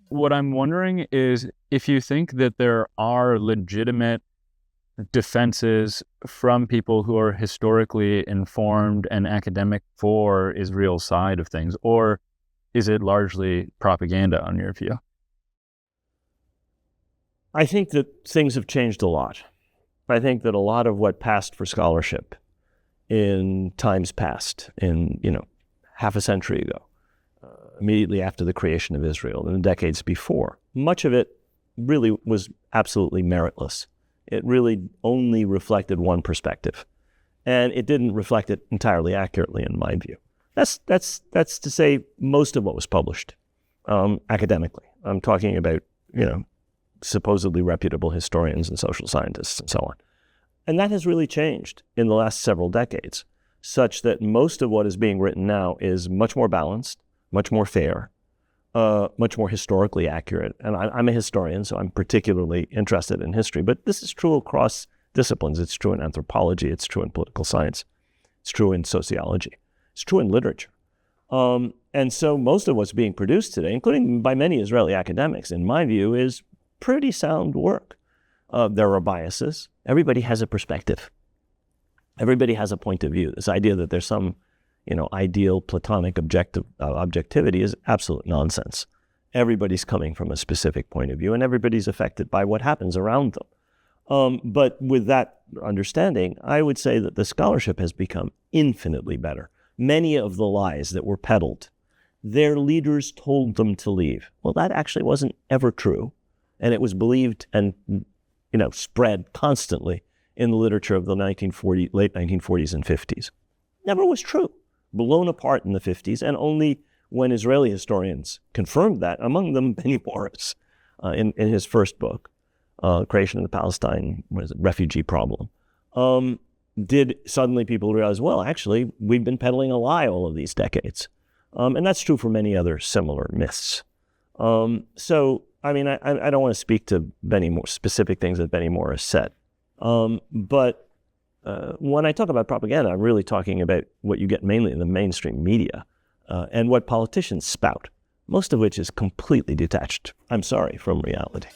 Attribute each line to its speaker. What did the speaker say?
Speaker 1: What I'm wondering is if you think that there are legitimate defenses from people who are historically informed and academic for Israel's side of things, or is it largely propaganda on your view?
Speaker 2: I think that things have changed a lot. I think that a lot of what passed for scholarship in times past, in half a century ago, immediately after the creation of Israel, and the decades before, much of it really was absolutely meritless. It really only reflected one perspective, and it didn't reflect it entirely accurately, in my view. That's to say most of what was published academically. I'm talking about supposedly reputable historians and social scientists and so on. And that has really changed in the last several decades, such that most of what is being written now is much more balanced, much more fair, much more historically accurate. And I'm a historian, so I'm particularly interested in history. But this is true across disciplines. It's true in anthropology. It's true in political science. It's true in sociology. It's true in literature. And so most of what's being produced today, including by many Israeli academics, in my view, is pretty sound work. There are biases. Everybody has a perspective. Everybody has a point of view. This idea that there's some ideal Platonic objectivity is absolute nonsense. Everybody's coming from a specific point of view, and everybody's affected by what happens around them. But with that understanding, I would say that the scholarship has become infinitely better. Many of the lies that were peddled, their leaders told them to leave. Well, that actually wasn't ever true, and it was believed and spread constantly in the literature of the late 1940s and 50s. Never was true. Blown apart in the 50s, and only when Israeli historians confirmed that, among them Benny Morris, in his first book, Creation of the Palestine Refugee Problem, did suddenly people realize, well, actually, we've been peddling a lie all of these decades. And that's true for many other similar myths. So, I don't want to speak to specific things that Benny Morris said, but when I talk about propaganda, I'm really talking about what you get mainly in the mainstream media and what politicians spout, most of which is completely detached, I'm sorry, from reality.